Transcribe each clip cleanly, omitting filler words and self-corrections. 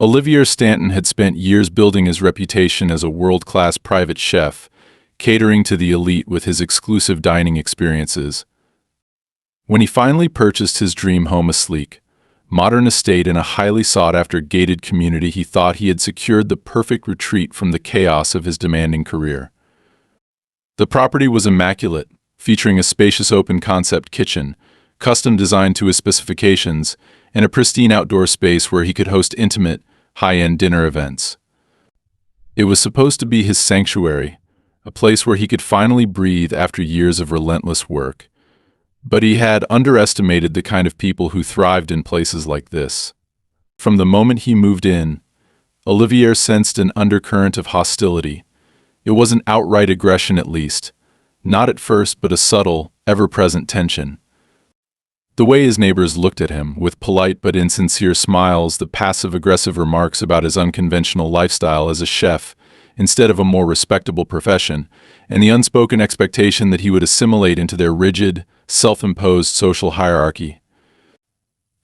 Olivier Stanton had spent years building his reputation as a world-class private chef, catering to the elite with his exclusive dining experiences. When he finally purchased his dream home, a sleek, modern estate in a highly sought-after gated community, he thought he had secured the perfect retreat from the chaos of his demanding career. The property was immaculate, featuring a spacious open-concept kitchen, custom designed to his specifications, and a pristine outdoor space where he could host intimate, high-end dinner events. It was supposed to be his sanctuary, a place where he could finally breathe after years of relentless work. But he had underestimated the kind of people who thrived in places like this. From the moment he moved in, Olivier sensed an undercurrent of hostility. It wasn't outright aggression, at least. Not at first, but a subtle, ever-present tension. The way his neighbors looked at him, with polite but insincere smiles, the passive-aggressive remarks about his unconventional lifestyle as a chef instead of a more respectable profession, and the unspoken expectation that he would assimilate into their rigid, self-imposed social hierarchy.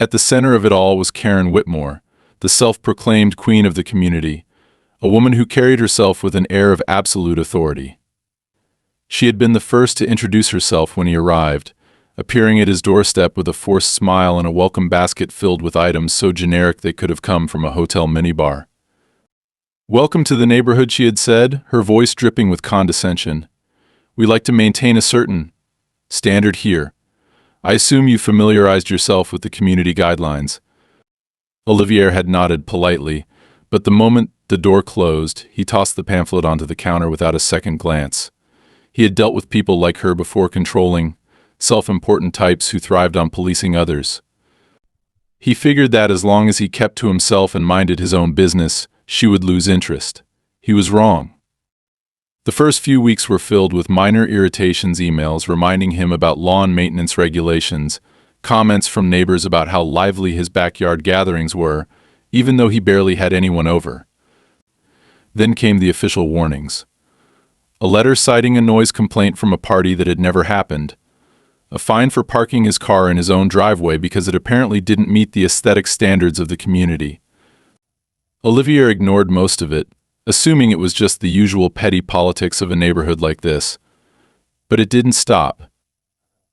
At the center of it all was Karen Whitmore, the self-proclaimed queen of the community, a woman who carried herself with an air of absolute authority. She had been the first to introduce herself when he arrived, appearing at his doorstep with a forced smile and a welcome basket filled with items so generic they could have come from a hotel minibar. "Welcome to the neighborhood," she had said, her voice dripping with condescension. "We like to maintain a certain standard here. I assume you familiarized yourself with the community guidelines." Olivier had nodded politely, but the moment the door closed, he tossed the pamphlet onto the counter without a second glance. He had dealt with people like her before, controlling, self-important types who thrived on policing others. He figured that as long as he kept to himself and minded his own business, she would lose interest. He was wrong. The first few weeks were filled with minor irritations, emails reminding him about lawn maintenance regulations, comments from neighbors about how lively his backyard gatherings were, even though he barely had anyone over. Then came the official warnings. A letter citing a noise complaint from a party that had never happened. A fine for parking his car in his own driveway because it apparently didn't meet the aesthetic standards of the community. Olivier ignored most of it, assuming it was just the usual petty politics of a neighborhood like this. But it didn't stop.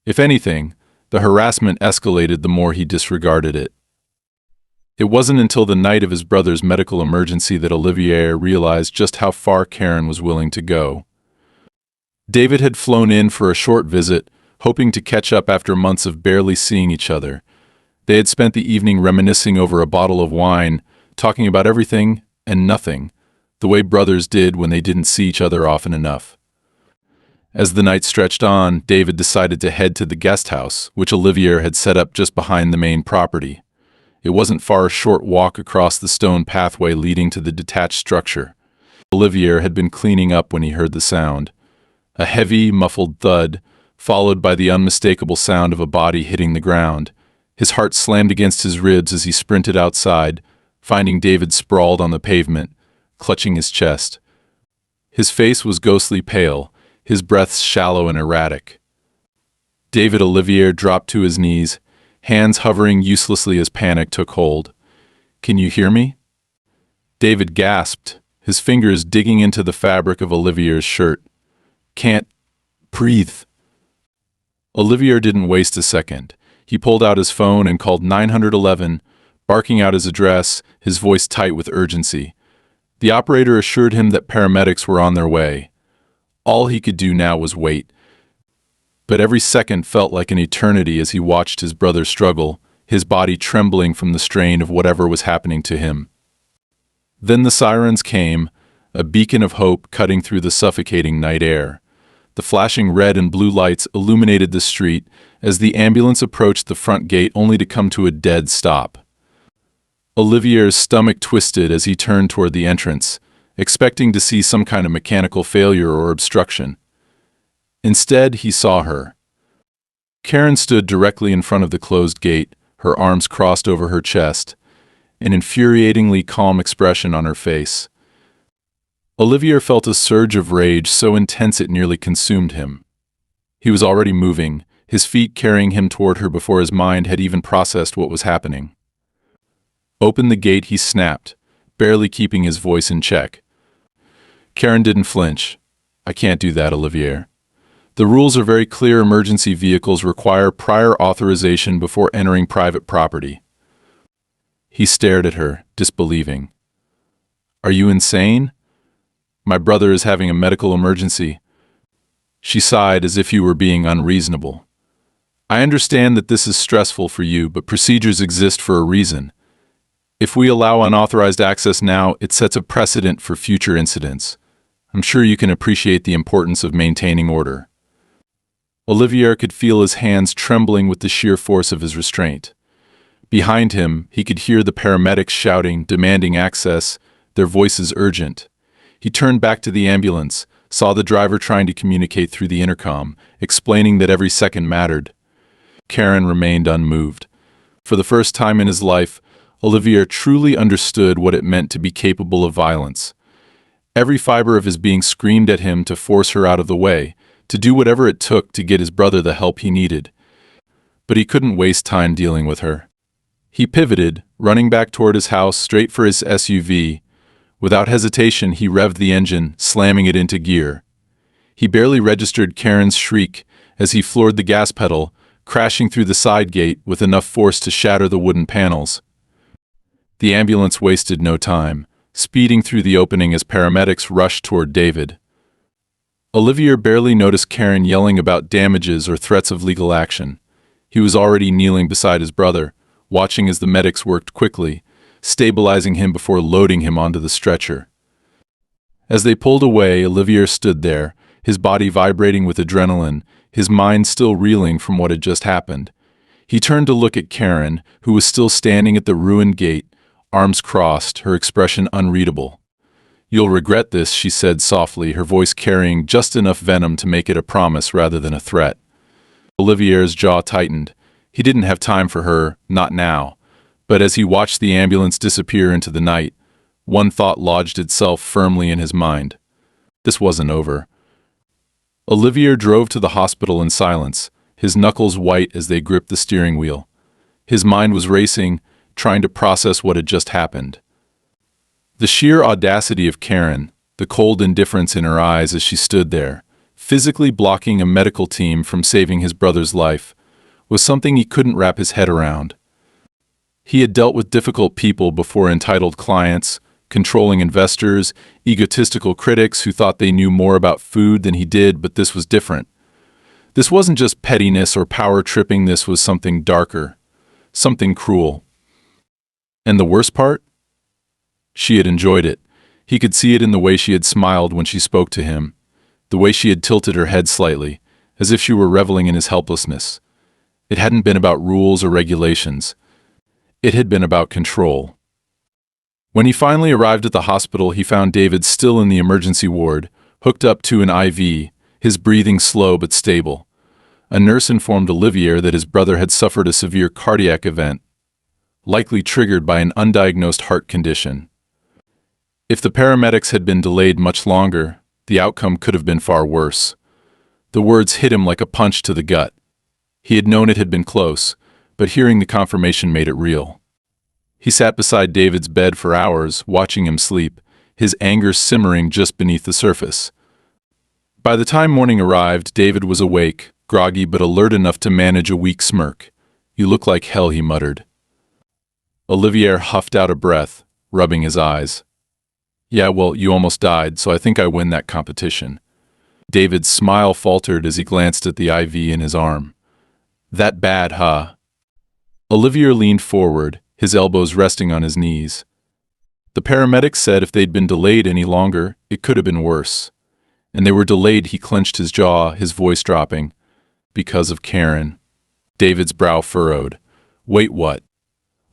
If anything, the harassment escalated the more he disregarded it. It wasn't until the night of his brother's medical emergency that Olivier realized just how far Karen was willing to go. David had flown in for a short visit, hoping to catch up after months of barely seeing each other. They had spent the evening reminiscing over a bottle of wine, talking about everything and nothing, the way brothers did when they didn't see each other often enough. As the night stretched on, David decided to head to the guest house, which Olivier had set up just behind the main property. It wasn't far, a short walk across the stone pathway leading to the detached structure. Olivier had been cleaning up when he heard the sound. A heavy, muffled thud, followed by the unmistakable sound of a body hitting the ground. His heart slammed against his ribs as he sprinted outside, finding David sprawled on the pavement, clutching his chest. His face was ghostly pale, his breaths shallow and erratic. David Olivier dropped to his knees, hands hovering uselessly as panic took hold. "Can you hear me?" David gasped, his fingers digging into the fabric of Olivier's shirt. "Can't breathe." Olivier didn't waste a second. He pulled out his phone and called 911, barking out his address, his voice tight with urgency. The operator assured him that paramedics were on their way. All he could do now was wait. But every second felt like an eternity as he watched his brother struggle, his body trembling from the strain of whatever was happening to him. Then the sirens came, a beacon of hope cutting through the suffocating night air. The flashing red and blue lights illuminated the street as the ambulance approached the front gate, only to come to a dead stop. Olivier's stomach twisted as he turned toward the entrance, expecting to see some kind of mechanical failure or obstruction. Instead, he saw her. Karen stood directly in front of the closed gate, her arms crossed over her chest, an infuriatingly calm expression on her face. Olivier felt a surge of rage so intense it nearly consumed him. He was already moving, his feet carrying him toward her before his mind had even processed what was happening. "Open the gate," he snapped, barely keeping his voice in check. Karen didn't flinch. "I can't do that, Olivier. The rules are very clear. Emergency vehicles require prior authorization before entering private property." He stared at her, disbelieving. "Are you insane? My brother is having a medical emergency." She sighed as if he were being unreasonable. "I understand that this is stressful for you, but procedures exist for a reason. If we allow unauthorized access now, it sets a precedent for future incidents. I'm sure you can appreciate the importance of maintaining order." Olivier could feel his hands trembling with the sheer force of his restraint. Behind him, he could hear the paramedics shouting, demanding access, their voices urgent. He turned back to the ambulance, saw the driver trying to communicate through the intercom, explaining that every second mattered. Karen remained unmoved. For the first time in his life, Olivier truly understood what it meant to be capable of violence. Every fiber of his being screamed at him to force her out of the way, to do whatever it took to get his brother the help he needed. But he couldn't waste time dealing with her. He pivoted, running back toward his house, straight for his SUV. Without hesitation, he revved the engine, slamming it into gear. He barely registered Karen's shriek as he floored the gas pedal, crashing through the side gate with enough force to shatter the wooden panels. The ambulance wasted no time, speeding through the opening as paramedics rushed toward David. Olivier barely noticed Karen yelling about damages or threats of legal action. He was already kneeling beside his brother, watching as the medics worked quickly, stabilizing him before loading him onto the stretcher. As they pulled away, Olivier stood there, his body vibrating with adrenaline, his mind still reeling from what had just happened. He turned to look at Karen, who was still standing at the ruined gate, arms crossed, her expression unreadable. "You'll regret this," she said softly, her voice carrying just enough venom to make it a promise rather than a threat. Olivier's jaw tightened. He didn't have time for her, not now. But as he watched the ambulance disappear into the night, one thought lodged itself firmly in his mind. This wasn't over. Olivier drove to the hospital in silence, his knuckles white as they gripped the steering wheel. His mind was racing, trying to process what had just happened. The sheer audacity of Karen, the cold indifference in her eyes as she stood there, physically blocking a medical team from saving his brother's life, was something he couldn't wrap his head around. He had dealt with difficult people before: entitled clients, controlling investors, egotistical critics who thought they knew more about food than he did, but this was different. This wasn't just pettiness or power tripping, this was something darker, something cruel. And the worst part? She had enjoyed it. He could see it in the way she had smiled when she spoke to him, the way she had tilted her head slightly, as if she were reveling in his helplessness. It hadn't been about rules or regulations. It had been about control. When he finally arrived at the hospital, he found David still in the emergency ward, hooked up to an IV, his breathing slow but stable. A nurse informed Olivier that his brother had suffered a severe cardiac event, likely triggered by an undiagnosed heart condition. If the paramedics had been delayed much longer, the outcome could have been far worse. The words hit him like a punch to the gut. He had known it had been close, but hearing the confirmation made it real. He sat beside David's bed for hours, watching him sleep, his anger simmering just beneath the surface. By the time morning arrived, David was awake, groggy but alert enough to manage a weak smirk. "You look like hell," he muttered. Olivier huffed out a breath, rubbing his eyes. "Yeah, well, you almost died, so I think I win that competition." David's smile faltered as he glanced at the IV in his arm. "That bad, huh?" Olivier leaned forward, his elbows resting on his knees. The paramedics said if they'd been delayed any longer, it could have been worse. And they were delayed. He clenched his jaw, his voice dropping. "Because of Karen." David's brow furrowed. "Wait, what?"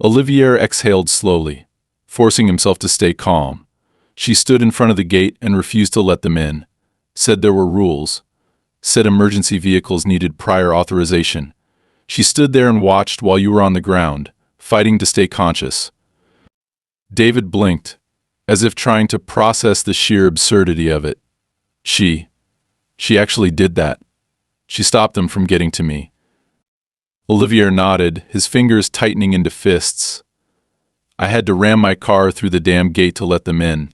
Olivier exhaled slowly, forcing himself to stay calm. She stood in front of the gate and refused to let them in. Said there were rules. Said emergency vehicles needed prior authorization. She stood there and watched while you were on the ground, fighting to stay conscious. David blinked, as if trying to process the sheer absurdity of it. She actually did that. She stopped them from getting to me." Olivier nodded, his fingers tightening into fists. I had to ram my car through the damn gate to let them in.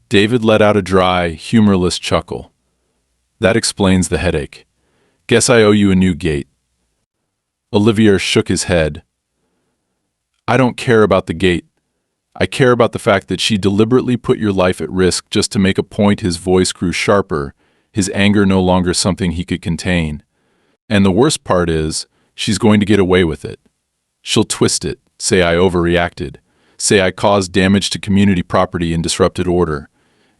David let out a dry, humorless chuckle. That explains the headache. Guess I owe you a new gate. Olivier shook his head. I don't care about the gate. I care about the fact that she deliberately put your life at risk just to make a point. His voice grew sharper, his anger no longer something he could contain. And the worst part is, she's going to get away with it. She'll twist it, say I overreacted, say I caused damage to community property and disrupted order.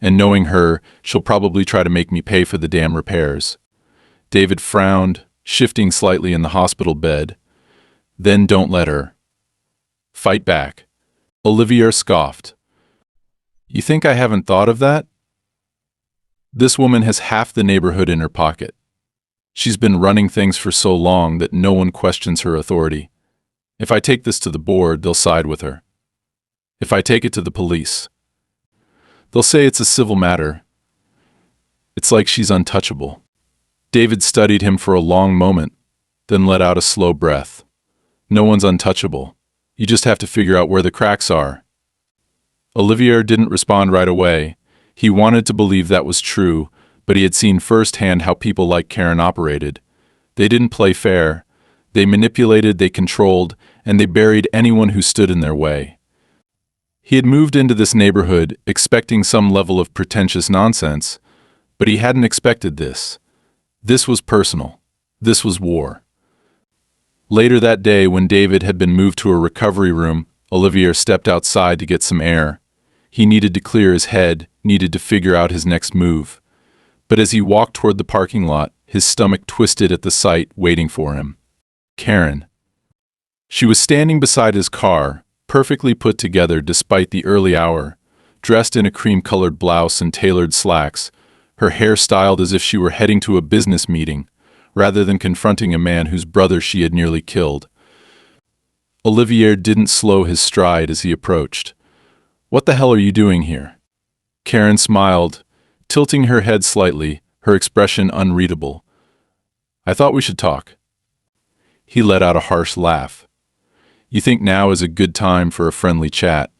And knowing her, she'll probably try to make me pay for the damn repairs. David frowned, shifting slightly in the hospital bed. Then don't let her. Fight back. Olivier scoffed. You think I haven't thought of that? This woman has half the neighborhood in her pocket. She's been running things for so long that no one questions her authority. If I take this to the board, they'll side with her. If I take it to the police, they'll say it's a civil matter. It's like she's untouchable. David studied him for a long moment, then let out a slow breath. No one's untouchable. You just have to figure out where the cracks are. Olivier didn't respond right away. He wanted to believe that was true, but he had seen firsthand how people like Karen operated. They didn't play fair. They manipulated, they controlled, and they buried anyone who stood in their way. He had moved into this neighborhood expecting some level of pretentious nonsense, but he hadn't expected this. This was personal. This was war. Later that day, when David had been moved to a recovery room, Olivier stepped outside to get some air. He needed to clear his head, needed to figure out his next move. But as he walked toward the parking lot, his stomach twisted at the sight waiting for him. Karen. She was standing beside his car, perfectly put together despite the early hour, dressed in a cream-colored blouse and tailored slacks, her hair styled as if she were heading to a business meeting, rather than confronting a man whose brother she had nearly killed. Olivier didn't slow his stride as he approached. What the hell are you doing here? Karen smiled, tilting her head slightly, her expression unreadable. I thought we should talk. He let out a harsh laugh. You think now is a good time for a friendly chat?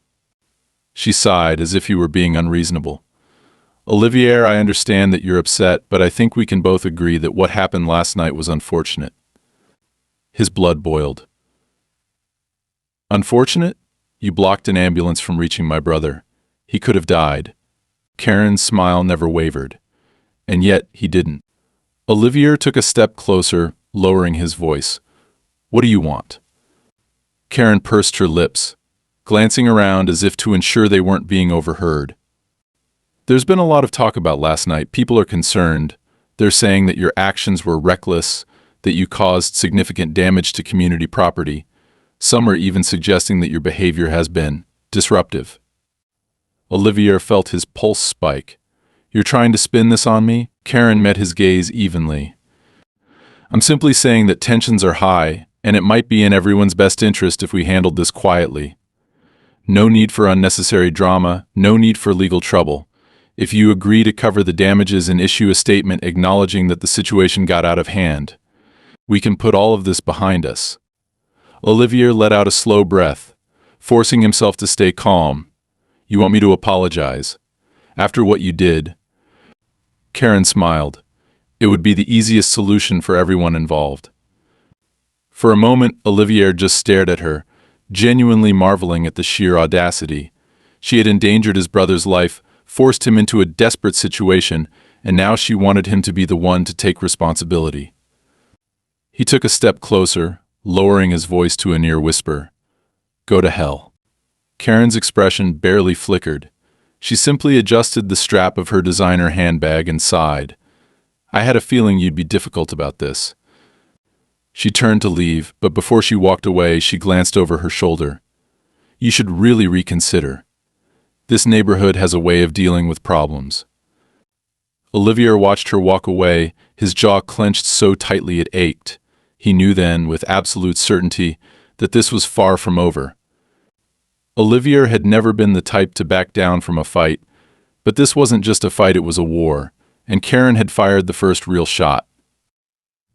She sighed as if he were being unreasonable. Olivier, I understand that you're upset, but I think we can both agree that what happened last night was unfortunate. His blood boiled. Unfortunate? You blocked an ambulance from reaching my brother. He could have died. Karen's smile never wavered. And yet, he didn't. Olivier took a step closer, lowering his voice. What do you want? Karen pursed her lips, glancing around as if to ensure they weren't being overheard. There's been a lot of talk about last night. People are concerned. They're saying that your actions were reckless, that you caused significant damage to community property. Some are even suggesting that your behavior has been disruptive. Olivier felt his pulse spike. You're trying to spin this on me? Karen met his gaze evenly. I'm simply saying that tensions are high, and it might be in everyone's best interest if we handled this quietly. No need for unnecessary drama, no need for legal trouble. If you agree to cover the damages and issue a statement acknowledging that the situation got out of hand, we can put all of this behind us. Olivier let out a slow breath, forcing himself to stay calm. You want me to apologize? After what you did? Karen smiled. It would be the easiest solution for everyone involved. For a moment, Olivier just stared at her, genuinely marveling at the sheer audacity. She had endangered his brother's life, forced him into a desperate situation, and now she wanted him to be the one to take responsibility. He took a step closer, lowering his voice to a near whisper. Go to hell. Karen's expression barely flickered. She simply adjusted the strap of her designer handbag and sighed. I had a feeling you'd be difficult about this. She turned to leave, but before she walked away, she glanced over her shoulder. You should really reconsider. This neighborhood has a way of dealing with problems. Olivier watched her walk away, his jaw clenched so tightly it ached. He knew then, with absolute certainty, that this was far from over. Olivier had never been the type to back down from a fight, but this wasn't just a fight, it was a war, and Karen had fired the first real shot.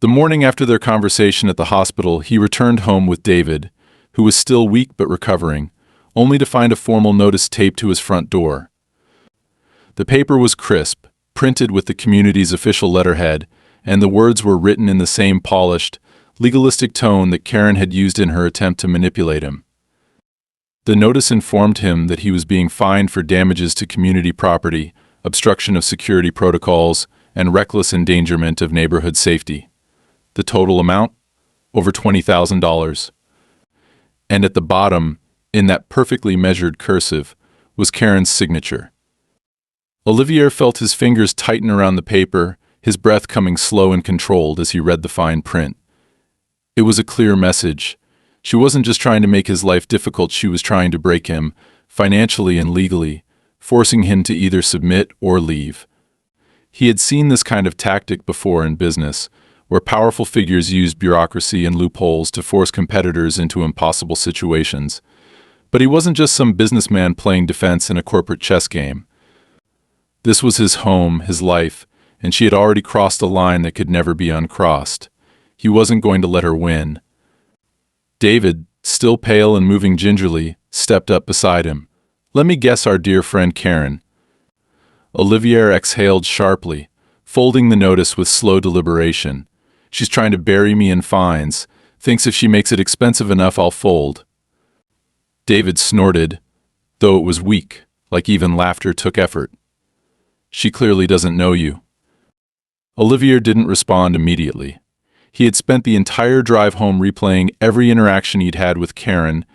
The morning after their conversation at the hospital, he returned home with David, who was still weak but recovering. only to find a formal notice taped to his front door. The paper was crisp, printed with the community's official letterhead, and the words were written in the same polished, legalistic tone that Karen had used in her attempt to manipulate him. The notice informed him that he was being fined for damages to community property, obstruction of security protocols, and reckless endangerment of neighborhood safety. The total amount? Over $20,000. And at the bottom, in that perfectly measured cursive, was Karen's signature. Olivier felt his fingers tighten around the paper, his breath coming slow and controlled as he read the fine print. It was a clear message. She wasn't just trying to make his life difficult, she was trying to break him, financially and legally, forcing him to either submit or leave. He had seen this kind of tactic before in business, where powerful figures used bureaucracy and loopholes to force competitors into impossible situations. But he wasn't just some businessman playing defense in a corporate chess game. This was his home, his life, and she had already crossed a line that could never be uncrossed. He wasn't going to let her win. David, still pale and moving gingerly, stepped up beside him. "Let me guess, our dear friend Karen." Olivier exhaled sharply, folding the notice with slow deliberation. "She's trying to bury me in fines. Thinks if she makes it expensive enough, I'll fold." David snorted, though it was weak, like even laughter took effort. "She clearly doesn't know you." Olivier didn't respond immediately. He had spent the entire drive home replaying every interaction he'd had with Karen,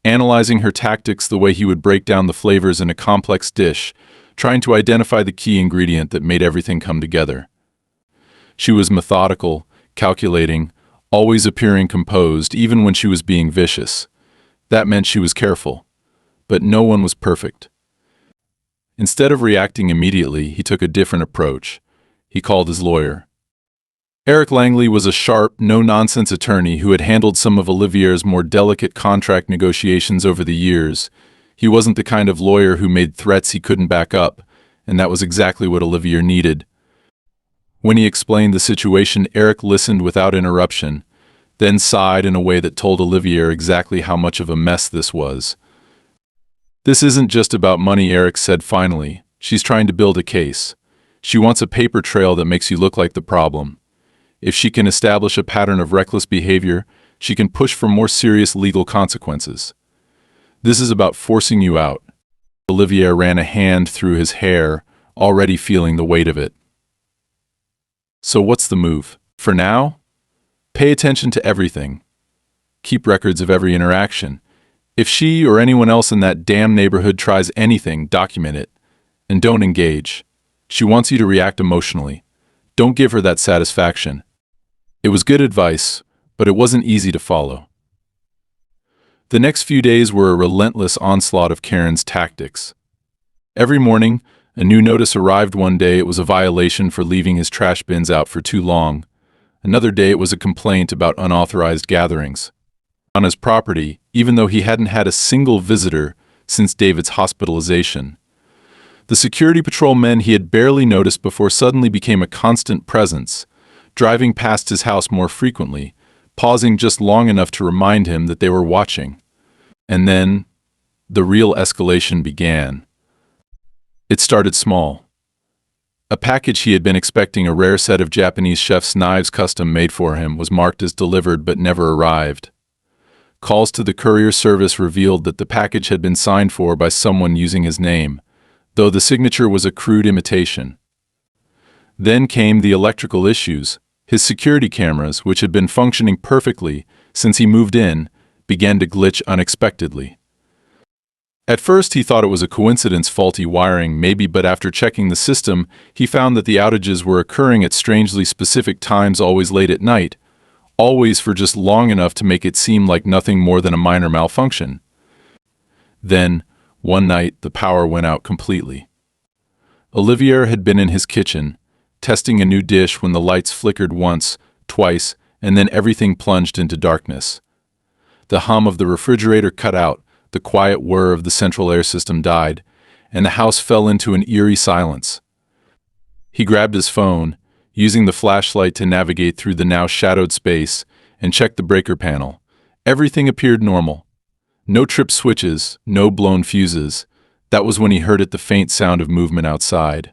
analyzing her tactics the way he would break down the flavors in a complex dish, trying to identify the key ingredient that made everything come together. She was methodical, calculating, always appearing composed, even when she was being vicious. That meant she was careful. But no one was perfect. Instead of reacting immediately, he took a different approach. He called his lawyer. Eric Langley was a sharp, no-nonsense attorney who had handled some of Olivier's more delicate contract negotiations over the years. He wasn't the kind of lawyer who made threats he couldn't back up, and that was exactly what Olivier needed. When he explained the situation, Eric listened without interruption, then sighed in a way that told Olivier exactly how much of a mess this was. "This isn't just about money," Eric said finally. "She's trying to build a case. She wants a paper trail that makes you look like the problem. If she can establish a pattern of reckless behavior, she can push for more serious legal consequences. This is about forcing you out." Olivier ran a hand through his hair, already feeling the weight of it. "So what's the move? For now? Pay attention to everything. Keep records of every interaction. If she or anyone else in that damn neighborhood tries anything, document it. And don't engage. She wants you to react emotionally. Don't give her that satisfaction." It was good advice, but it wasn't easy to follow. The next few days were a relentless onslaught of Karen's tactics. Every morning, a new notice arrived. One day it was a violation for leaving his trash bins out for too long. Another day it was a complaint about unauthorized gatherings on his property, even though he hadn't had a single visitor since David's hospitalization. The security patrol men he had barely noticed before suddenly became a constant presence, driving past his house more frequently, pausing just long enough to remind him that they were watching. And then, the real escalation began. It started small. A package he had been expecting, a rare set of Japanese chef's knives custom made for him, was marked as delivered but never arrived. Calls to the courier service revealed that the package had been signed for by someone using his name, though the signature was a crude imitation. Then came the electrical issues. His security cameras, which had been functioning perfectly since he moved in, began to glitch unexpectedly. At first he thought it was a coincidence, faulty wiring maybe, but after checking the system, he found that the outages were occurring at strangely specific times, always late at night, always for just long enough to make it seem like nothing more than a minor malfunction. Then, one night, the power went out completely. Olivier had been in his kitchen, testing a new dish, when the lights flickered once, twice, and then everything plunged into darkness. The hum of the refrigerator cut out, the quiet whir of the central air system died, and the house fell into an eerie silence. He grabbed his phone, using the flashlight to navigate through the now shadowed space, and checked the breaker panel. Everything appeared normal. No tripped switches, no blown fuses. That was when he heard the faint sound of movement outside.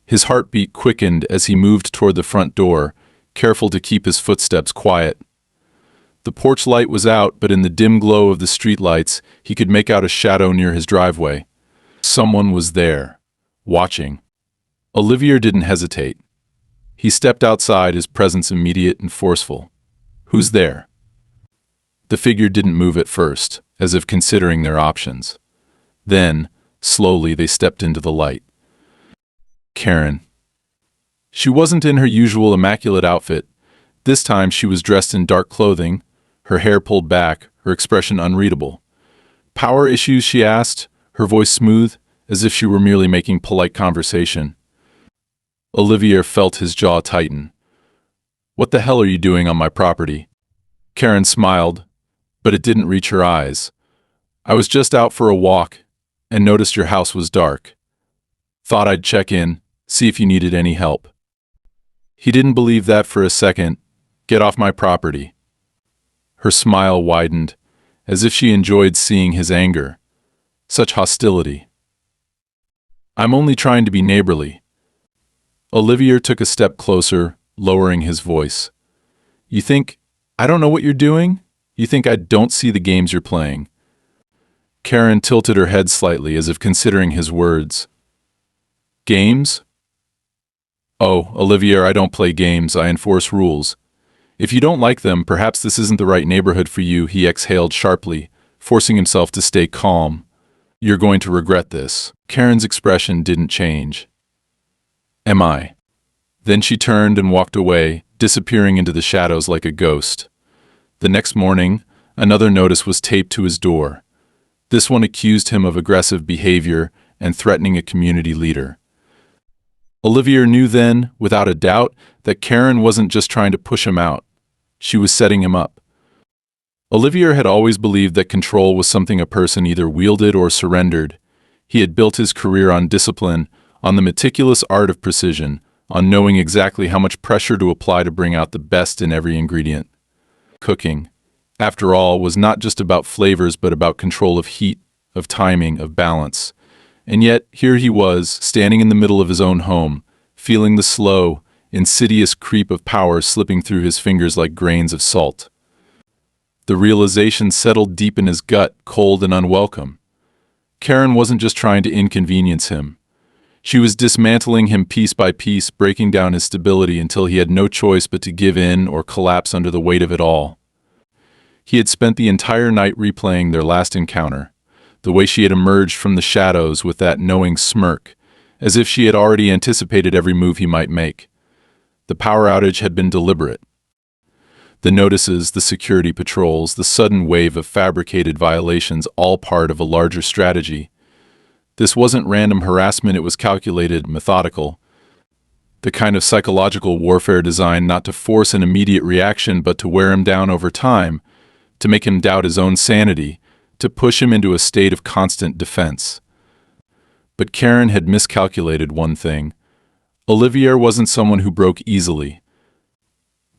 His heartbeat quickened as he moved toward the front door, careful to keep his footsteps quiet. The porch light was out, but in the dim glow of the streetlights, he could make out a shadow near his driveway. Someone was there, watching. Olivier didn't hesitate. He stepped outside, his presence immediate and forceful. "Who's there?" The figure didn't move at first, as if considering their options. Then, slowly, they stepped into the light. Karen. She wasn't in her usual immaculate outfit. This time she was dressed in dark clothing, her hair pulled back, her expression unreadable. "Power issues?" she asked, her voice smooth, as if she were merely making polite conversation. Olivier felt his jaw tighten. "What the hell are you doing on my property?" Karen smiled, but it didn't reach her eyes. "I was just out for a walk and noticed your house was dark. Thought I'd check in, see if you needed any help." He didn't believe that for a second. "Get off my property." Her smile widened, as if she enjoyed seeing his anger. Such hostility. "I'm only trying to be neighborly." Olivier took a step closer, lowering his voice. "You think I don't know what you're doing? You think I don't see the games you're playing?" Karen tilted her head slightly, as if considering his words. "Games?" "Oh, Olivier, I don't play games, I enforce rules. If you don't like them, perhaps this isn't the right neighborhood for you," he exhaled sharply, forcing himself to stay calm. "You're going to regret this." Karen's expression didn't change. "Am I?" Then she turned and walked away, disappearing into the shadows like a ghost. The next morning, another notice was taped to his door. This one accused him of aggressive behavior and threatening a community leader. Olivier knew then, without a doubt, that Karen wasn't just trying to push him out. She was setting him up. Olivier had always believed that control was something a person either wielded or surrendered. He had built his career on discipline, on the meticulous art of precision, on knowing exactly how much pressure to apply to bring out the best in every ingredient. Cooking, after all, was not just about flavors but about control of heat, of timing, of balance. And yet, here he was, standing in the middle of his own home, feeling the slow, insidious creep of power slipping through his fingers like grains of salt. The realization settled deep in his gut, cold and unwelcome. Karen wasn't just trying to inconvenience him. She was dismantling him piece by piece, breaking down his stability until he had no choice but to give in or collapse under the weight of it all. He had spent the entire night replaying their last encounter, the way she had emerged from the shadows with that knowing smirk, as if she had already anticipated every move he might make. The power outage had been deliberate. The notices, the security patrols, the sudden wave of fabricated violations, all part of a larger strategy. This wasn't random harassment, it was calculated, methodical. The kind of psychological warfare designed not to force an immediate reaction but to wear him down over time, to make him doubt his own sanity, to push him into a state of constant defense. But Karen had miscalculated one thing. Olivier wasn't someone who broke easily.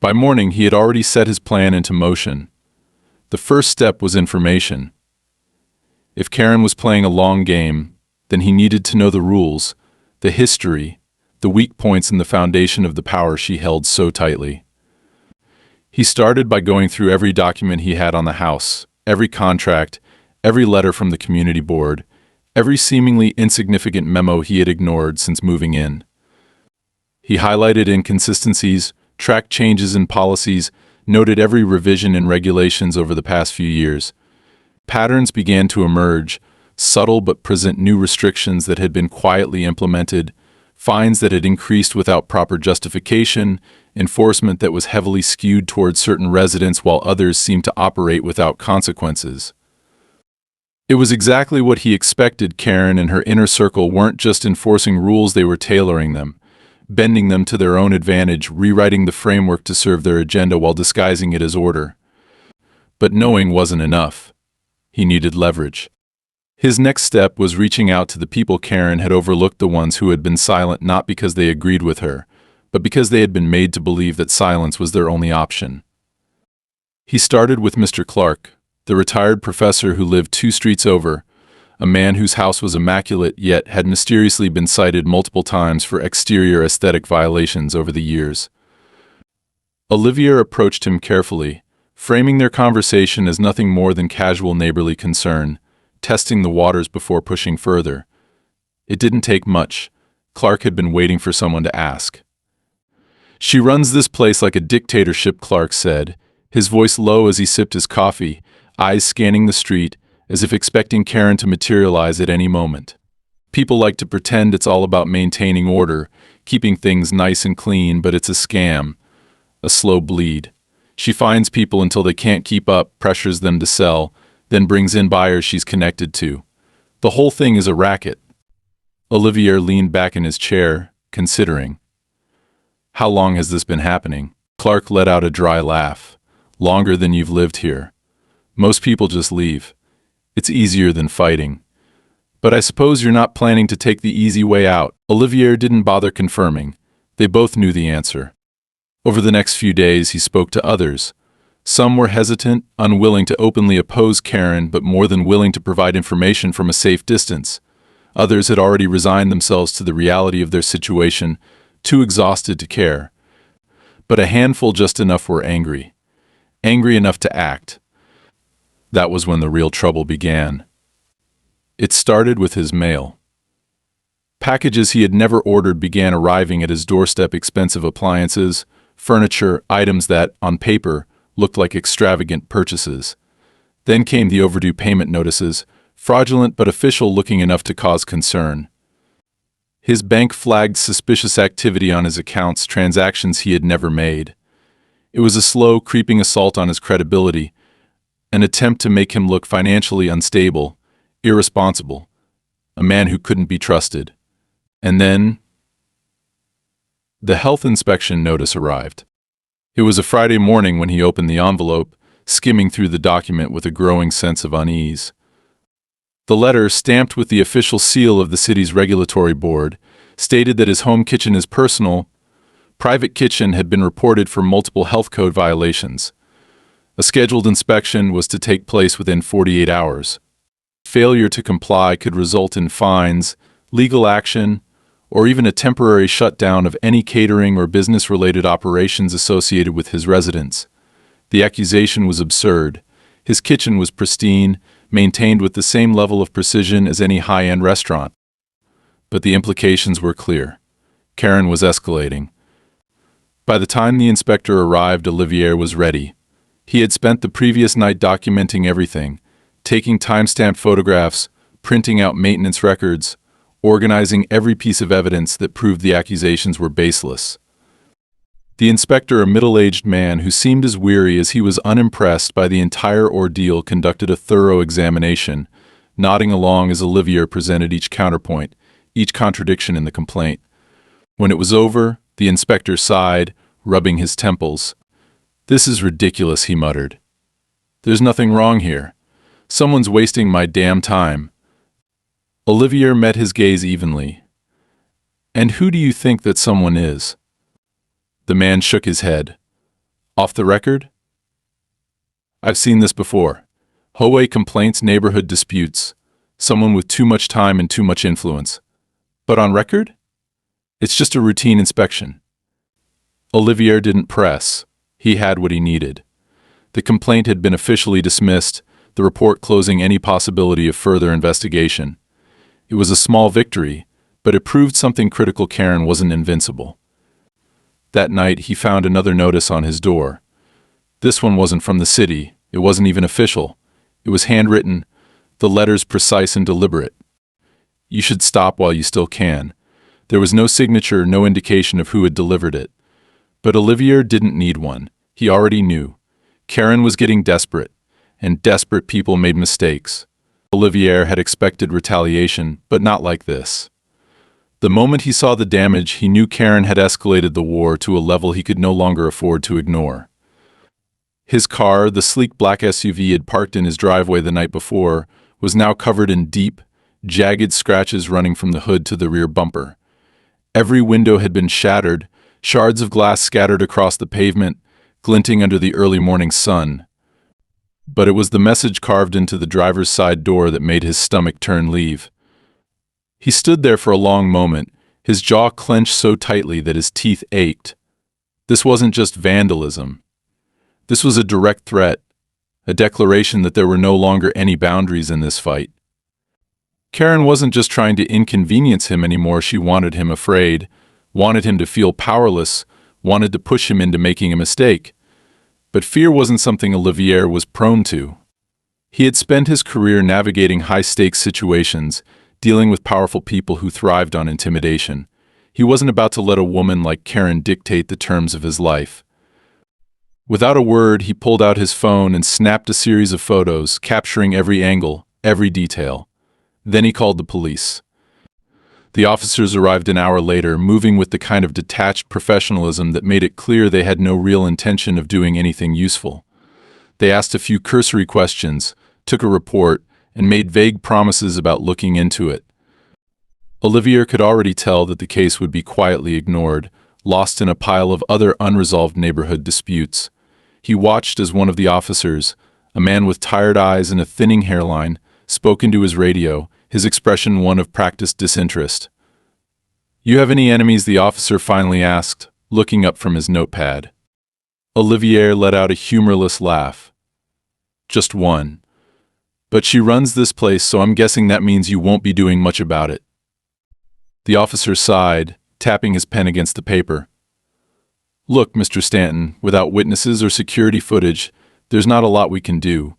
By morning, he had already set his plan into motion. The first step was information. If Karen was playing a long game, then he needed to know the rules, the history, the weak points in the foundation of the power she held so tightly. He started by going through every document he had on the house, every contract, every letter from the community board, every seemingly insignificant memo he had ignored since moving in. He highlighted inconsistencies, tracked changes in policies, noted every revision in regulations over the past few years. Patterns began to emerge, subtle but present new restrictions that had been quietly implemented, fines that had increased without proper justification, enforcement that was heavily skewed towards certain residents while others seemed to operate without consequences. It was exactly what he expected. Karen and her inner circle weren't just enforcing rules, they were tailoring them, bending them to their own advantage, rewriting the framework to serve their agenda while disguising it as order. But knowing wasn't enough. He needed leverage. His next step was reaching out to the people Karen had overlooked, the ones who had been silent not because they agreed with her, but because they had been made to believe that silence was their only option. He started with Mr. Clark, the retired professor who lived 2 streets over, a man whose house was immaculate yet had mysteriously been cited multiple times for exterior aesthetic violations over the years. Olivier approached him carefully, framing their conversation as nothing more than casual neighborly concern, testing the waters before pushing further. It didn't take much. Clark had been waiting for someone to ask. "She runs this place like a dictatorship," Clark said, his voice low as he sipped his coffee, eyes scanning the street, as if expecting Karen to materialize at any moment. "People like to pretend it's all about maintaining order, keeping things nice and clean, but it's a scam, a slow bleed. She finds people until they can't keep up, pressures them to sell, then brings in buyers she's connected to. The whole thing is a racket." Olivier leaned back in his chair, considering. "How long has this been happening?" Clark let out a dry laugh. "Longer than you've lived here. Most people just leave. It's easier than fighting. But I suppose you're not planning to take the easy way out." Olivier didn't bother confirming. They both knew the answer. Over the next few days, he spoke to others. Some were hesitant, unwilling to openly oppose Karen, but more than willing to provide information from a safe distance. Others had already resigned themselves to the reality of their situation, too exhausted to care. But a handful just enough were angry. Angry enough to act. That was when the real trouble began. It started with his mail. Packages he had never ordered began arriving at his doorstep: expensive appliances, furniture, items that, on paper, looked like extravagant purchases. Then came the overdue payment notices, fraudulent but official looking enough to cause concern. His bank flagged suspicious activity on his accounts, transactions he had never made. It was a slow, creeping assault on his credibility, an attempt to make him look financially unstable, irresponsible, a man who couldn't be trusted. And then the health inspection notice arrived. It was a Friday morning when he opened the envelope, skimming through the document with a growing sense of unease. The letter, stamped with the official seal of the city's regulatory board, stated that his home kitchen, his personal, private kitchen, had been reported for multiple health code violations. A scheduled inspection was to take place within 48 hours. Failure to comply could result in fines, legal action, or even a temporary shutdown of any catering or business-related operations associated with his residence. The accusation was absurd. His kitchen was pristine, maintained with the same level of precision as any high-end restaurant. But the implications were clear. Karen was escalating. By the time the inspector arrived, Olivier was ready. He had spent the previous night documenting everything, taking time-stamped photographs, printing out maintenance records, organizing every piece of evidence that proved the accusations were baseless. The inspector, a middle-aged man who seemed as weary as he was unimpressed by the entire ordeal, conducted a thorough examination, nodding along as Olivier presented each counterpoint, each contradiction in the complaint. When it was over, the inspector sighed, rubbing his temples. "This is ridiculous," he muttered. "There's nothing wrong here. Someone's wasting my damn time." Olivier met his gaze evenly. "And who do you think that someone is?" The man shook his head. "Off the record?" "I've seen this before. HOA complaints, neighborhood disputes. Someone with too much time and too much influence. But on record? It's just a routine inspection." Olivier didn't press. He had what he needed. The complaint had been officially dismissed, the report closing any possibility of further investigation. It was a small victory, but it proved something critical: Karen wasn't invincible. That night, he found another notice on his door. This one wasn't from the city. It wasn't even official. It was handwritten, the letters precise and deliberate. "You should stop while you still can." There was no signature, no indication of who had delivered it. But Olivier didn't need one. He already knew. Karen was getting desperate, and desperate people made mistakes. Olivier had expected retaliation, but not like this. The moment he saw the damage, he knew Karen had escalated the war to a level he could no longer afford to ignore. His car, the sleek black SUV he had parked in his driveway the night before, was now covered in deep, jagged scratches running from the hood to the rear bumper. Every window had been shattered, shards of glass scattered across the pavement, glinting under the early morning sun. But it was the message carved into the driver's side door that made his stomach turn leave. He stood there for a long moment, his jaw clenched so tightly that his teeth ached. This wasn't just vandalism. This was a direct threat, a declaration that there were no longer any boundaries in this fight. Karen wasn't just trying to inconvenience him anymore, she wanted him afraid, wanted him to feel powerless, wanted to push him into making a mistake. But fear wasn't something Olivier was prone to. He had spent his career navigating high-stakes situations, dealing with powerful people who thrived on intimidation. He wasn't about to let a woman like Karen dictate the terms of his life. Without a word, he pulled out his phone and snapped a series of photos, capturing every angle, every detail. Then he called the police. The officers arrived an hour later, moving with the kind of detached professionalism that made it clear they had no real intention of doing anything useful. They asked a few cursory questions, took a report, and made vague promises about looking into it. Olivier could already tell that the case would be quietly ignored, lost in a pile of other unresolved neighborhood disputes. He watched as one of the officers, a man with tired eyes and a thinning hairline, spoke into his radio, his expression one of practiced disinterest. "You have any enemies?" the officer finally asked, looking up from his notepad. Olivier let out a humorless laugh. "Just one. But she runs this place, so I'm guessing that means you won't be doing much about it." The officer sighed, tapping his pen against the paper. "Look, Mr. Stanton, without witnesses or security footage, there's not a lot we can do.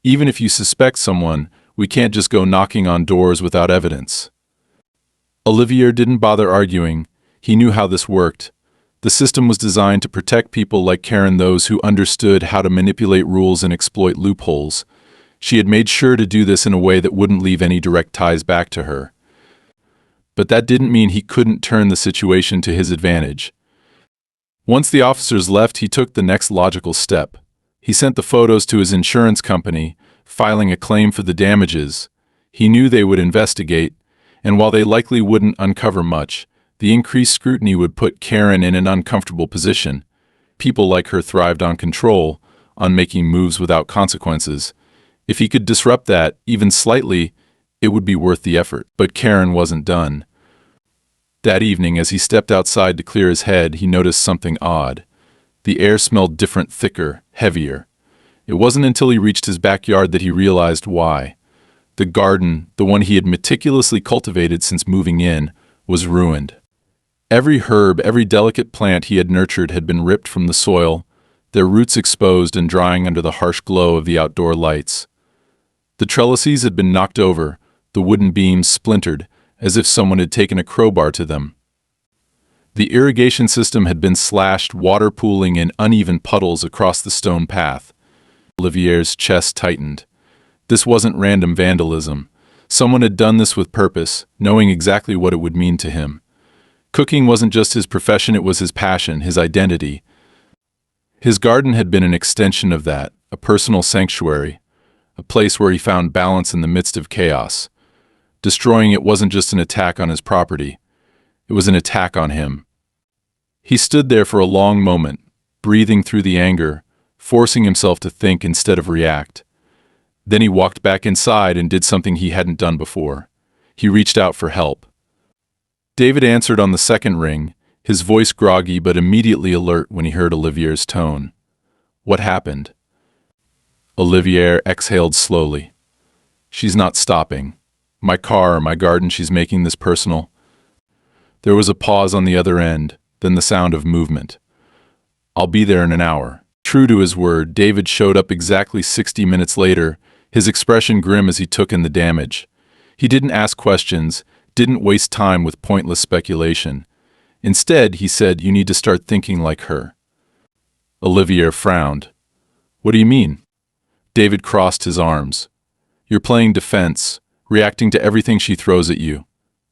Even if you suspect someone, we can't just go knocking on doors without evidence." Olivier didn't bother arguing. He knew how this worked. The system was designed to protect people like Karen, those who understood how to manipulate rules and exploit loopholes. She had made sure to do this in a way that wouldn't leave any direct ties back to her. But that didn't mean he couldn't turn the situation to his advantage. Once the officers left, he took the next logical step. He sent the photos to his insurance company, filing a claim for the damages. He knew they would investigate, and while they likely wouldn't uncover much, the increased scrutiny would put Karen in an uncomfortable position. People like her thrived on control, on making moves without consequences. If he could disrupt that, even slightly, it would be worth the effort. But Karen wasn't done. That evening, as he stepped outside to clear his head, he noticed something odd. The air smelled different, thicker, heavier. It wasn't until he reached his backyard that he realized why. The garden, the one he had meticulously cultivated since moving in, was ruined. Every herb, every delicate plant he had nurtured had been ripped from the soil, their roots exposed and drying under the harsh glow of the outdoor lights. The trellises had been knocked over, the wooden beams splintered, as if someone had taken a crowbar to them. The irrigation system had been slashed, water pooling in uneven puddles across the stone path. Olivier's chest tightened. This wasn't random vandalism. Someone had done this with purpose, knowing exactly what it would mean to him. Cooking wasn't just his profession, it was his passion, his identity. His garden had been an extension of that, a personal sanctuary, a place where he found balance in the midst of chaos. Destroying it wasn't just an attack on his property. It was an attack on him. He stood there for a long moment, breathing through the anger, forcing himself to think instead of react. Then he walked back inside and did something he hadn't done before. He reached out for help. David answered on the second ring, his voice groggy but immediately alert when he heard Olivier's tone. "What happened?" Olivier exhaled slowly. "She's not stopping. My car, my garden, she's making this personal." There was a pause on the other end, then the sound of movement. "I'll be there in an hour." True to his word, David showed up exactly 60 minutes later, his expression grim as he took in the damage. He didn't ask questions, didn't waste time with pointless speculation. Instead, he said, "You need to start thinking like her." Olivier frowned. "What do you mean?" David crossed his arms. "You're playing defense, reacting to everything she throws at you.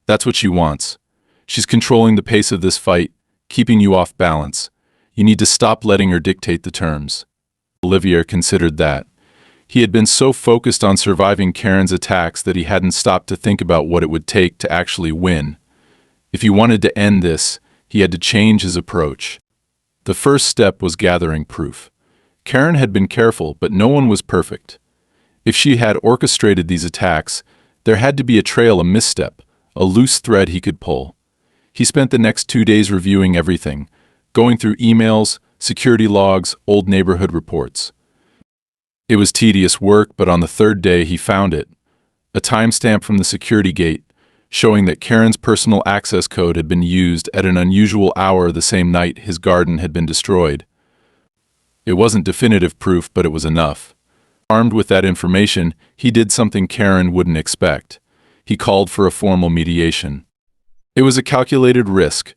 That's what she wants. She's controlling the pace of this fight, keeping you off balance. You need to stop letting her dictate the terms." Olivier considered that. He had been so focused on surviving Karen's attacks that he hadn't stopped to think about what it would take to actually win. If he wanted to end this, he had to change his approach. The first step was gathering proof. Karen had been careful, but no one was perfect. If she had orchestrated these attacks, there had to be a trail, a misstep, a loose thread he could pull. He spent the next 2 days reviewing everything, going through emails, security logs, old neighborhood reports. It was tedious work, but on the third day he found it. A timestamp from the security gate, showing that Karen's personal access code had been used at an unusual hour the same night his garden had been destroyed. It wasn't definitive proof, but it was enough. Armed with that information, he did something Karen wouldn't expect. He called for a formal mediation. It was a calculated risk.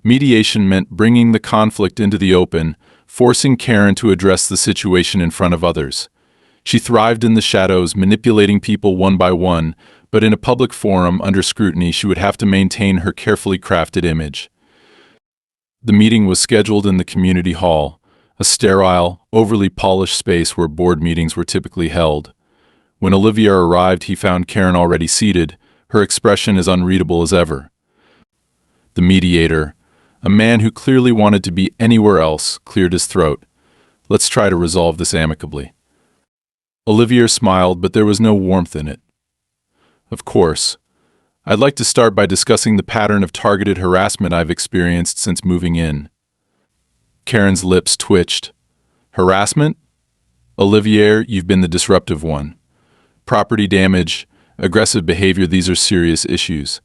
Mediation meant bringing the conflict into the open, forcing Karen to address the situation in front of others. She thrived in the shadows, manipulating people one by one, but in a public forum under scrutiny she would have to maintain her carefully crafted image. The meeting was scheduled in the community hall, a sterile, overly polished space where board meetings were typically held. When Olivier arrived, he found Karen already seated, her expression as unreadable as ever. The mediator, a man who clearly wanted to be anywhere else, cleared his throat. "Let's try to resolve this amicably." Olivier smiled, but there was no warmth in it. "Of course. I'd like to start by discussing the pattern of targeted harassment I've experienced since moving in." Karen's lips twitched. "Harassment? Olivier, you've been the disruptive one. Property damage, aggressive behavior, these are serious issues."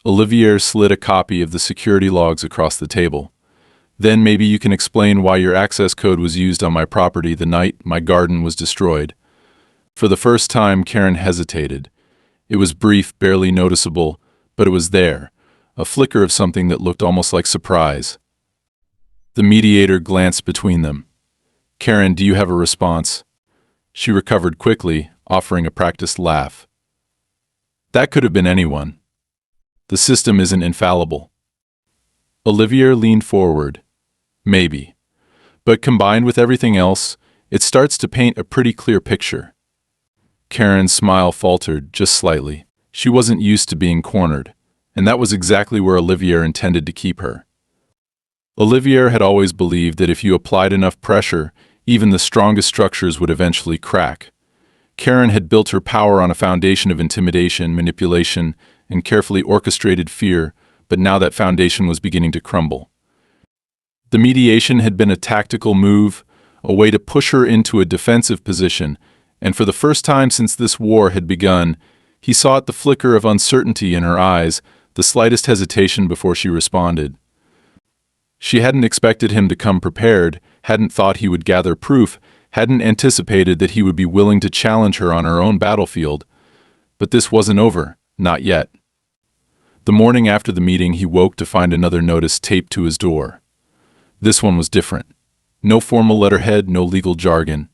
Olivier slid a copy of the security logs across the table. "Then maybe you can explain why your access code was used on my property the night my garden was destroyed." For the first time, Karen hesitated. It was brief, barely noticeable, but it was there, a flicker of something that looked almost like surprise. The mediator glanced between them. "Karen, do you have a response?" She recovered quickly, offering a practiced laugh. "That could have been anyone. The system isn't infallible." Olivier leaned forward. "Maybe. But combined with everything else, it starts to paint a pretty clear picture." Karen's smile faltered just slightly. She wasn't used to being cornered, and that was exactly where Olivier intended to keep her. Olivier had always believed that if you applied enough pressure, even the strongest structures would eventually crack. Karen had built her power on a foundation of intimidation, manipulation, and carefully orchestrated fear, but now that foundation was beginning to crumble. The mediation had been a tactical move, a way to push her into a defensive position, and for the first time since this war had begun, he saw at the flicker of uncertainty in her eyes, the slightest hesitation before she responded. She hadn't expected him to come prepared, hadn't thought he would gather proof, hadn't anticipated that he would be willing to challenge her on her own battlefield. But this wasn't over, not yet. The morning after the meeting, he woke to find another notice taped to his door. This one was different. No formal letterhead, no legal jargon.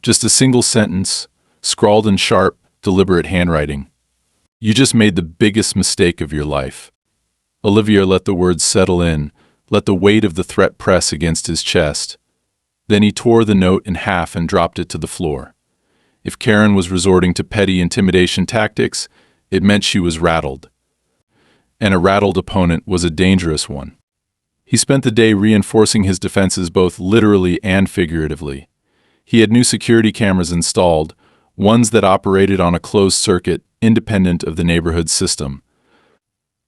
Just a single sentence, scrawled in sharp, deliberate handwriting. "You just made the biggest mistake of your life." Olivier let the words settle in, let the weight of the threat press against his chest. Then he tore the note in half and dropped it to the floor. If Karen was resorting to petty intimidation tactics, it meant she was rattled. And a rattled opponent was a dangerous one. He spent the day reinforcing his defenses both literally and figuratively. He had new security cameras installed, ones that operated on a closed circuit, independent of the neighborhood system.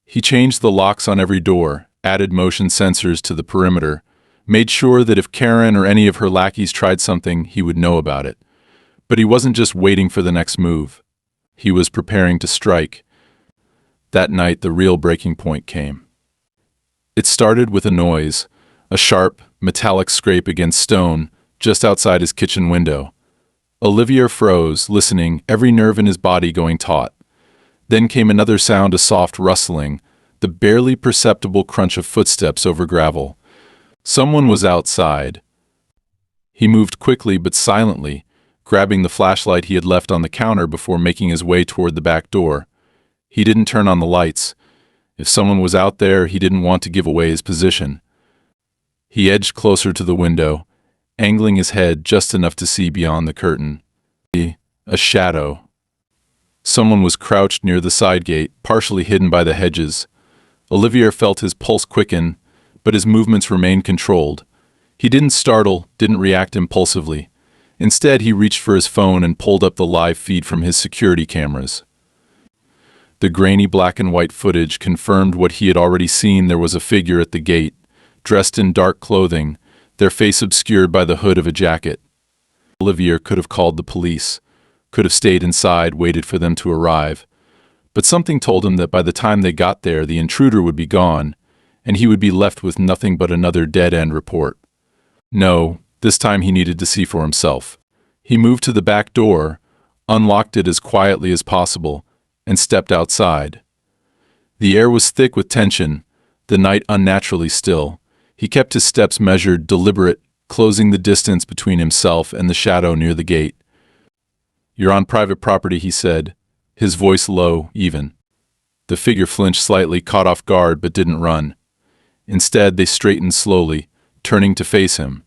He changed the locks on every door, added motion sensors to the perimeter, made sure that if Karen or any of her lackeys tried something, he would know about it. But he wasn't just waiting for the next move. He was preparing to strike. That night, the real breaking point came. It started with a noise, a sharp, metallic scrape against stone, just outside his kitchen window. Olivier froze, listening, every nerve in his body going taut. Then came another sound, a soft rustling, the barely perceptible crunch of footsteps over gravel. Someone was outside. He moved quickly but silently, grabbing the flashlight he had left on the counter before making his way toward the back door. He didn't turn on the lights. If someone was out there, he didn't want to give away his position. He edged closer to the window, angling his head just enough to see beyond the curtain. A shadow. Someone was crouched near the side gate, partially hidden by the hedges. Olivier felt his pulse quicken, but his movements remained controlled. He didn't startle, didn't react impulsively. Instead, he reached for his phone and pulled up the live feed from his security cameras. The grainy black and white footage confirmed what he had already seen. There was a figure at the gate, dressed in dark clothing, their face obscured by the hood of a jacket. Olivier could have called the police, could have stayed inside, waited for them to arrive. But something told him that by the time they got there, the intruder would be gone, and he would be left with nothing but another dead-end report. No, this time he needed to see for himself. He moved to the back door, unlocked it as quietly as possible, and stepped outside. The air was thick with tension, the night unnaturally still. He kept his steps measured, deliberate, closing the distance between himself and the shadow near the gate. "You're on private property," he said, his voice low, even. The figure flinched slightly, caught off guard, but didn't run. Instead, they straightened slowly, turning to face him.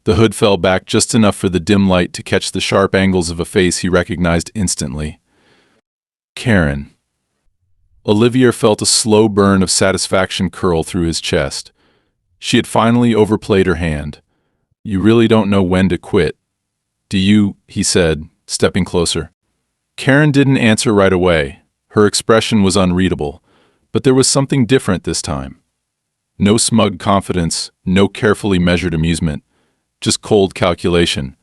The hood fell back just enough for the dim light to catch the sharp angles of a face he recognized instantly. Karen. Olivier felt a slow burn of satisfaction curl through his chest. She had finally overplayed her hand. "You really don't know when to quit, do you?" he said, stepping closer. Karen didn't answer right away. Her expression was unreadable, but there was something different this time. No smug confidence, no carefully measured amusement, just cold calculation.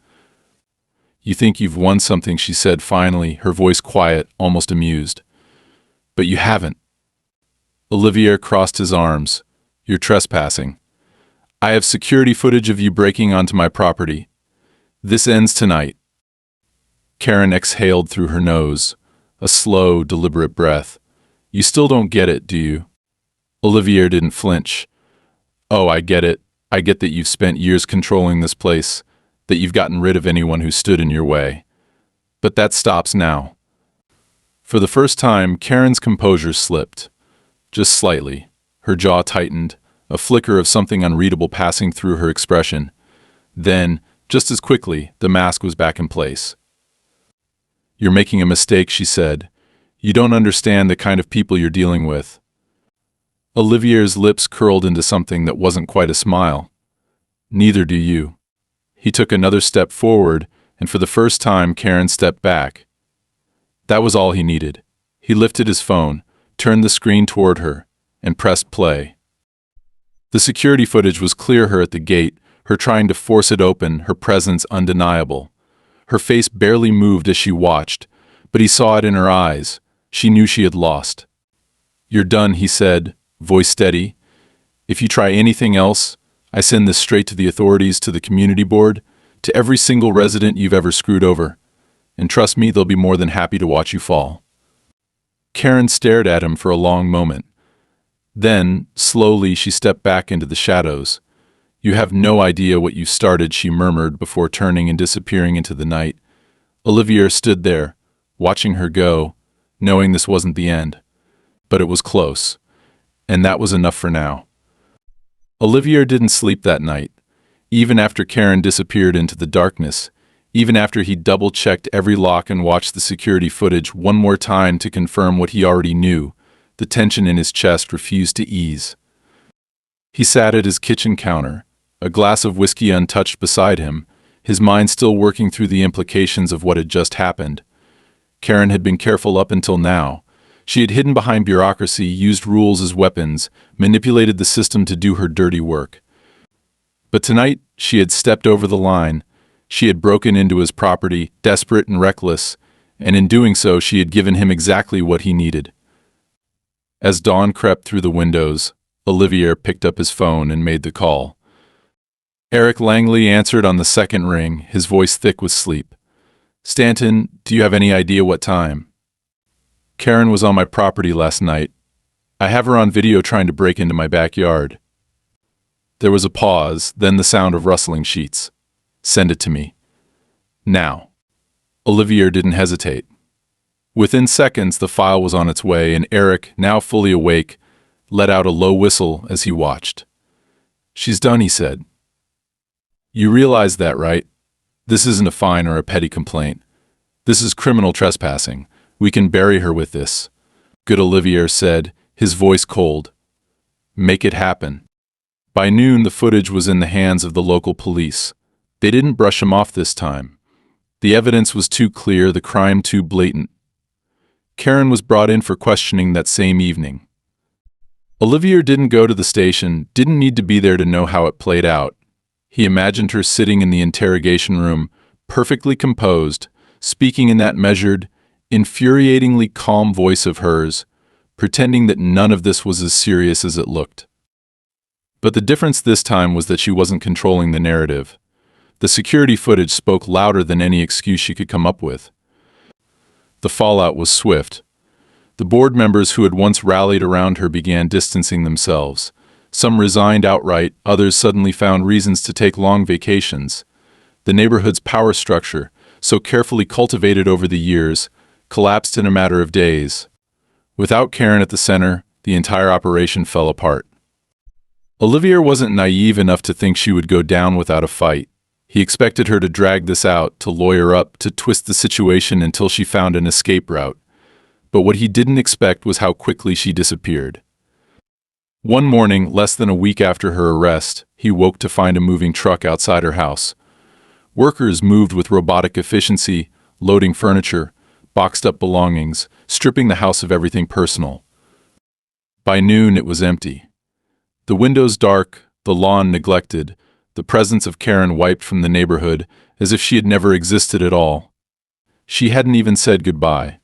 "You think you've won something," she said finally, her voice quiet, almost amused. "But you haven't." Olivier crossed his arms. "You're trespassing. I have security footage of you breaking onto my property. This ends tonight." Karen exhaled through her nose, a slow, deliberate breath. "You still don't get it, do you?" Olivier didn't flinch. "Oh, I get it. I get that you've spent years controlling this place, that you've gotten rid of anyone who stood in your way. But that stops now." For the first time, Karen's composure slipped. Just slightly. Her jaw tightened, a flicker of something unreadable passing through her expression. Then, just as quickly, the mask was back in place. "You're making a mistake," she said. "You don't understand the kind of people you're dealing with." Olivier's lips curled into something that wasn't quite a smile. "Neither do you." He took another step forward, and for the first time Karen stepped back. That was all he needed. He lifted his phone, turned the screen toward her, and pressed play. The security footage was clear: her at the gate, her trying to force it open, her presence undeniable. Her face barely moved as she watched, but he saw it in her eyes. She knew she had lost. "You're done," he said, voice steady. "If you try anything else, I send this straight to the authorities, to the community board, to every single resident you've ever screwed over. And trust me, they'll be more than happy to watch you fall." Karen stared at him for a long moment. Then, slowly, she stepped back into the shadows. "You have no idea what you started," she murmured before turning and disappearing into the night. Olivier stood there, watching her go, knowing this wasn't the end. But it was close. And that was enough for now. Olivier didn't sleep that night. Even after Karen disappeared into the darkness, even after he double-checked every lock and watched the security footage one more time to confirm what he already knew, the tension in his chest refused to ease. He sat at his kitchen counter, a glass of whiskey untouched beside him, his mind still working through the implications of what had just happened. Karen had been careful up until now. She had hidden behind bureaucracy, used rules as weapons, manipulated the system to do her dirty work. But tonight, she had stepped over the line. She had broken into his property, desperate and reckless, and in doing so, she had given him exactly what he needed. As dawn crept through the windows, Olivier picked up his phone and made the call. Eric Langley answered on the second ring, his voice thick with sleep. "Stanton, do you have any idea what time?" "Karen was on my property last night. I have her on video trying to break into my backyard." There was a pause, then the sound of rustling sheets. "Send it to me. Now." Olivier didn't hesitate. Within seconds, the file was on its way, and Eric, now fully awake, let out a low whistle as he watched. "She's done," he said. "You realize that, right? This isn't a fine or a petty complaint. This is criminal trespassing. We can bury her with this." "Good," Olivier said, his voice cold. "Make it happen." By noon, the footage was in the hands of the local police. They didn't brush him off this time. The evidence was too clear, the crime too blatant. Karen was brought in for questioning that same evening. Olivier didn't go to the station, didn't need to be there to know how it played out. He imagined her sitting in the interrogation room, perfectly composed, speaking in that measured, infuriatingly calm voice of hers, pretending that none of this was as serious as it looked. But the difference this time was that she wasn't controlling the narrative. The security footage spoke louder than any excuse she could come up with. The fallout was swift. The board members who had once rallied around her began distancing themselves. Some resigned outright, others suddenly found reasons to take long vacations. The neighborhood's power structure, so carefully cultivated over the years, collapsed in a matter of days. Without Karen at the center, the entire operation fell apart. Olivier wasn't naive enough to think she would go down without a fight. He expected her to drag this out, to lawyer up, to twist the situation until she found an escape route. But what he didn't expect was how quickly she disappeared. One morning, less than a week after her arrest, he woke to find a moving truck outside her house. Workers moved with robotic efficiency, loading furniture, boxed up belongings, stripping the house of everything personal. By noon, it was empty. The windows dark, the lawn neglected, the presence of Karen wiped from the neighborhood as if she had never existed at all. She hadn't even said goodbye.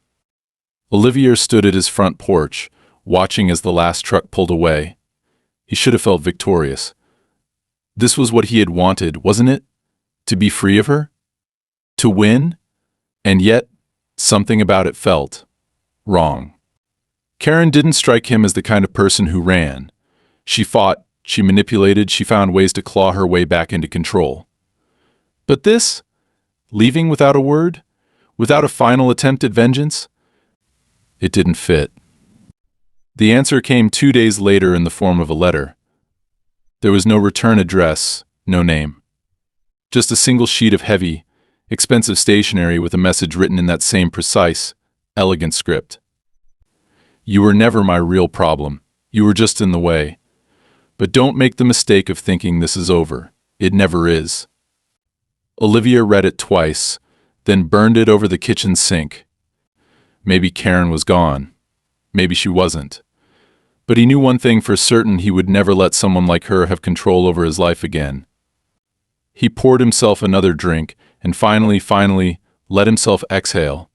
Olivier stood at his front porch, watching as the last truck pulled away. He should have felt victorious. This was what he had wanted, wasn't it? To be free of her? To win? And yet, something about it felt wrong. Karen didn't strike him as the kind of person who ran. She fought, she manipulated, she found ways to claw her way back into control. But this? Leaving without a word? Without a final attempt at vengeance? It didn't fit. The answer came 2 days later in the form of a letter. There was no return address, no name. Just a single sheet of heavy, expensive stationery with a message written in that same precise, elegant script. You were never my real problem. You were just in the way. But don't make the mistake of thinking this is over. It never is. Olivier read it twice, then burned it over the kitchen sink. Maybe Karen was gone. Maybe she wasn't. But he knew one thing for certain: he would never let someone like her have control over his life again. He poured himself another drink and finally let himself exhale.